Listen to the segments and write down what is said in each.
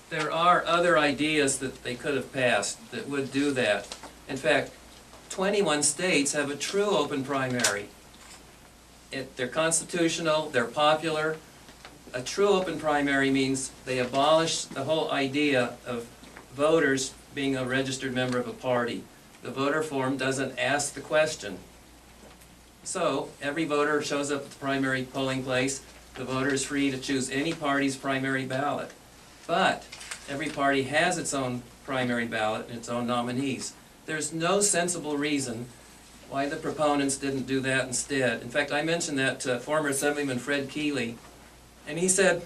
there are other ideas that they could have passed that would do that. In fact, 21 states have a true open primary. They're constitutional, they're popular. A true open primary means they abolish the whole idea of voters being a registered member of a party. The voter form doesn't ask the question. So every voter shows up at the primary polling place. The voter is free to choose any party's primary ballot. But every party has its own primary ballot and its own nominees. There's no sensible reason why the proponents didn't do that instead. In fact, I mentioned that to former Assemblyman Fred Keeley, and he said,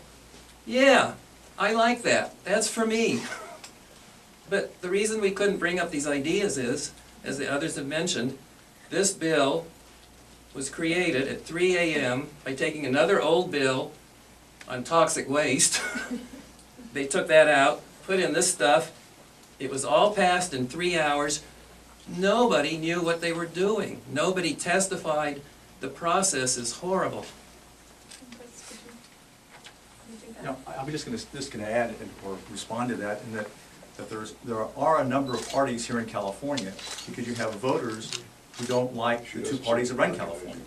yeah, I like that. That's for me. But the reason we couldn't bring up these ideas is, as the others have mentioned, this bill was created at 3 a.m. by taking another old bill on toxic waste. They took that out, put in this stuff. It was all passed in 3 hours. Nobody knew what they were doing. Nobody testified. The process is horrible. No, I'm just going to add or respond to that, in that there are a number of parties here in California, because you have voters who don't like the two parties that run California.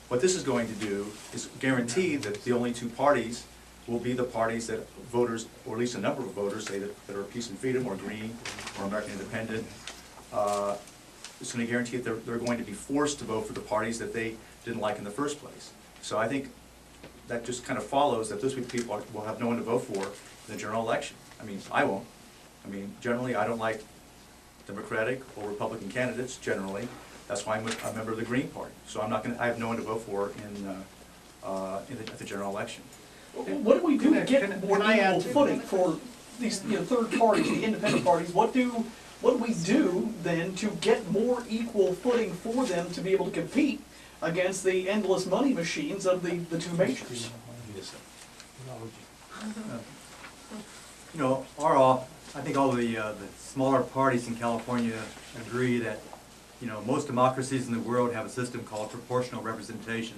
What this is going to do is guarantee that the only two parties will be the parties that voters, or at least a number of voters, say that are Peace and Freedom or Green or American Independent. It's going to guarantee that they're going to be forced to vote for the parties that they didn't like in the first place. So I think that just kind of follows that those people will have no one to vote for in the general election. I mean, I won't. I mean, generally, I don't like Democratic or Republican candidates, generally. That's why I'm a member of the Green Party. So I'm not going to, I have no one to vote for at the general election. What do we do to get more equal footing for these third parties, the independent parties? What do we do then to get more equal footing for them to be able to compete against the endless money machines of the two majors? You know, I think all the smaller parties in California agree that, you know, most democracies in the world have a system called proportional representation.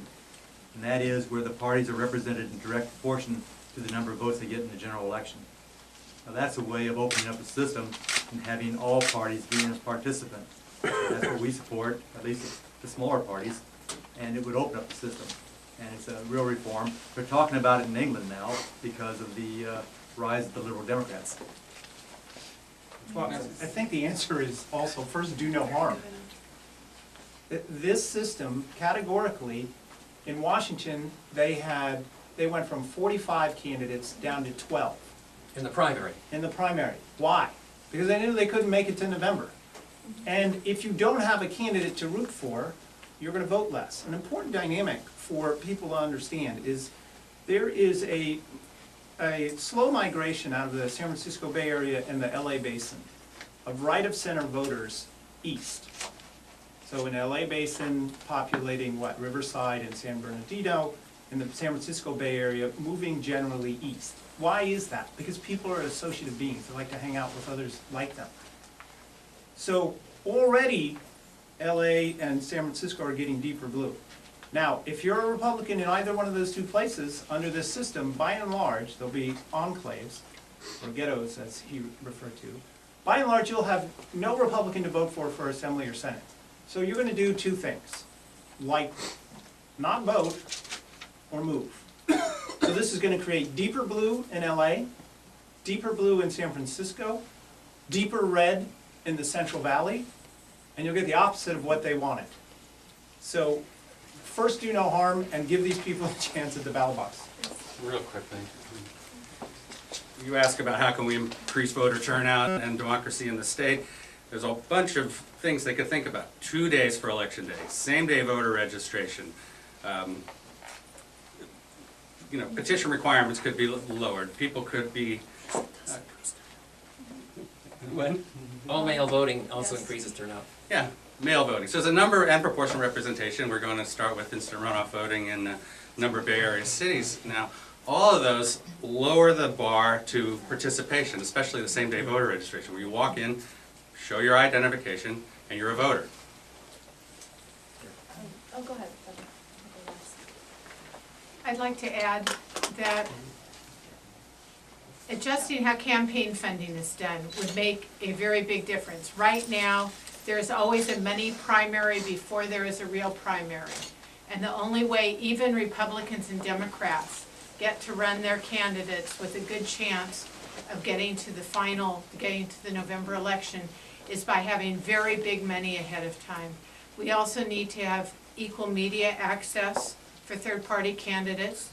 And that is where the parties are represented in direct proportion to the number of votes they get in the general election. Now that's a way of opening up the system and having all parties being as participants. That's what we support, at least the smaller parties, and it would open up the system. And it's a real reform. They're talking about it in England now because of the rise of the Liberal Democrats. Well, I think the answer is also, first, do no harm. This system, categorically, in Washington, they went from 45 candidates down to 12. In the primary. In the primary. Why? Because they knew they couldn't make it to November. And if you don't have a candidate to root for, you're going to vote less. An important dynamic for people to understand is there is a slow migration out of the San Francisco Bay Area and the LA Basin of right-of-center voters east. So in the LA Basin, populating what, Riverside and San Bernardino, in the San Francisco Bay Area, moving generally east. Why is that? Because people are associative beings. They like to hang out with others like them. So already, LA and San Francisco are getting deeper blue. Now, if you're a Republican in either one of those two places, under this system, by and large, there'll be enclaves, or ghettos as he referred to. By and large, you'll have no Republican to vote for Assembly or Senate. So you're going to do two things, likely. Not vote, or move. So this is going to create deeper blue in LA, deeper blue in San Francisco, deeper red in the Central Valley, and you'll get the opposite of what they wanted. So first, do no harm and give these people a chance at the ballot box. Real quickly. You ask about how can we increase voter turnout and democracy in the state. There's a bunch of things they could think about. 2 days for election day, same day voter registration. You know, petition requirements could be lowered. People could be. When? All mail voting also increases turnout. Yeah, mail voting. So there's a number and proportional representation. We're going to start with instant runoff voting in a number of Bay Area cities now. All of those lower the bar to participation, especially the same-day voter registration, where you walk in, show your identification, and you're a voter. Oh, go ahead. I'd like to add that adjusting how campaign funding is done would make a very big difference. Right now, there's always a money primary before there is a real primary. And the only way even Republicans and Democrats get to run their candidates with a good chance of getting to the November election is by having very big money ahead of time. We also need to have equal media access for third-party candidates.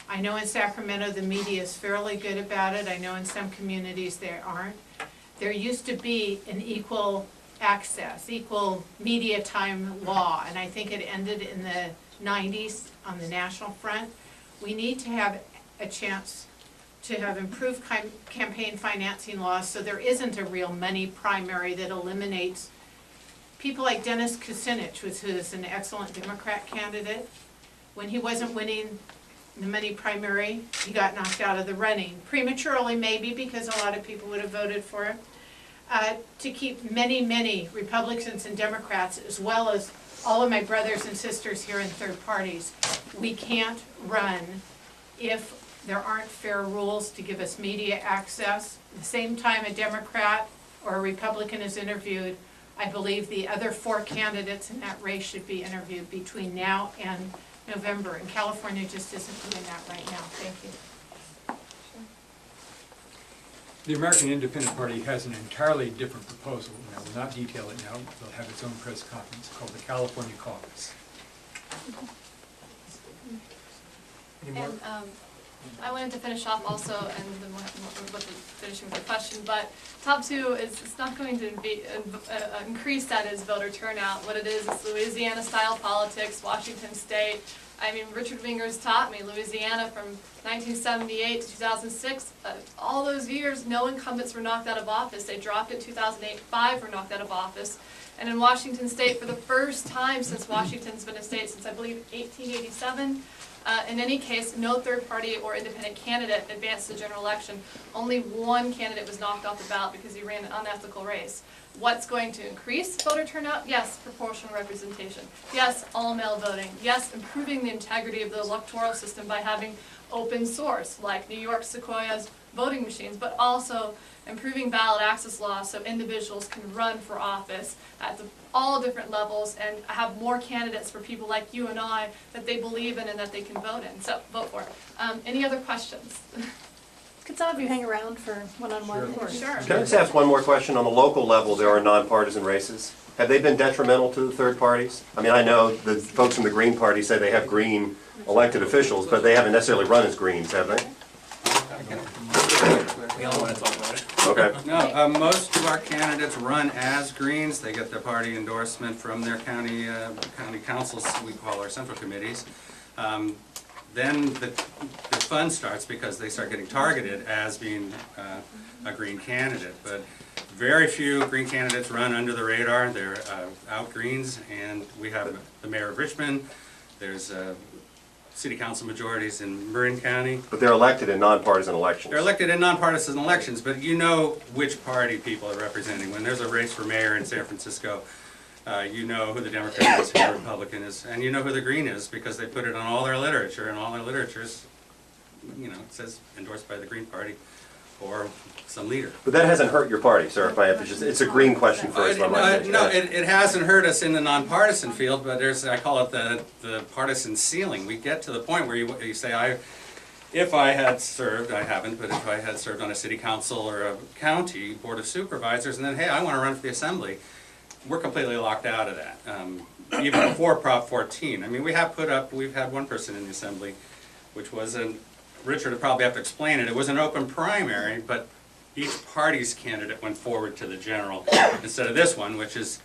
I know in Sacramento the media is fairly good about it. I know in some communities they aren't. There used to be an equal access, equal media time law, and I think it ended in the 90s on the national front. We need to have a chance to have improved campaign financing laws so there isn't a real money primary that eliminates people like Dennis Kucinich, who is an excellent Democrat candidate. When he wasn't winning the money primary, he got knocked out of the running. Prematurely, maybe, because a lot of people would have voted for him. To keep many, many Republicans and Democrats, as well as all of my brothers and sisters here in third parties, we can't run if there aren't fair rules to give us media access. At the same time a Democrat or a Republican is interviewed, I believe the other 4 candidates in that race should be interviewed between now and November, and California just isn't doing that right now. Thank you. The American Independent Party has an entirely different proposal. I will not detail it now. They'll have its own press conference called the California Caucus. Any more? And I wanted to finish off also, and then we'll finishing with the question, but top 2 is it's not going to be increase that is voter turnout. What it is Louisiana style politics, Washington State. I mean, Richard Wingers taught me Louisiana from 1978 to 2006. All those years, no incumbents were knocked out of office. They dropped in 2008. 5 were knocked out of office. And in Washington State, for the first time since Washington's been a state since I believe 1887. In any case, no third party or independent candidate advanced the general election. Only 1 candidate was knocked off the ballot because he ran an unethical race. What's going to increase voter turnout? Yes, proportional representation. Yes, all-male voting. Yes, improving the integrity of the electoral system by having open source, like New York Sequoia's voting machines, but also improving ballot access laws so individuals can run for office at all different levels and have more candidates for people like you and I that they believe in and that they can vote in. So vote for it. Any other questions? Could some of you hang around for one-on-one? Sure. Can I just ask one more question? On the local level, there are nonpartisan races. Have they been detrimental to the third parties? I mean, I know the folks in the Green Party say they have green elected officials, but they haven't necessarily run as Greens, have they? We all want to talk about it. Okay. No, most of our candidates run as Greens. They get their party endorsement from their county councils, we call our central committees. Then the fun starts because they start getting targeted as being a Green candidate. But very few Green candidates run under the radar. They're out Greens, and we have the mayor of Richmond. There's city council majorities in Marin County. But they're elected in nonpartisan elections. They're elected in nonpartisan elections, but you know which party people are representing. When there's a race for mayor in San Francisco, you know who the Democrat is, who the Republican is, and you know who the Green is because they put it on all their literature, and all their literature is, you know, it says endorsed by the Green Party or some leader. But that hasn't hurt your party, sir, if I have to just, it's a Green question first. No, it hasn't hurt us in the nonpartisan field, but there's, I call it the partisan ceiling. We get to the point where you say, if I had served, I haven't, but if I had served on a city council or a county board of supervisors, and then, hey, I want to run for the assembly, we're completely locked out of that. Even before Prop 14. I mean, we've had one person in the assembly, which was Richard would probably have to explain it. It was an open primary, but each party's candidate went forward to the general instead of this one, which is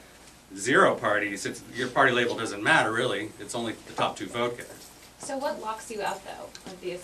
0 parties. Your party label doesn't matter, really. It's only the top 2 vote getters. So what locks you out, though, of the assembly?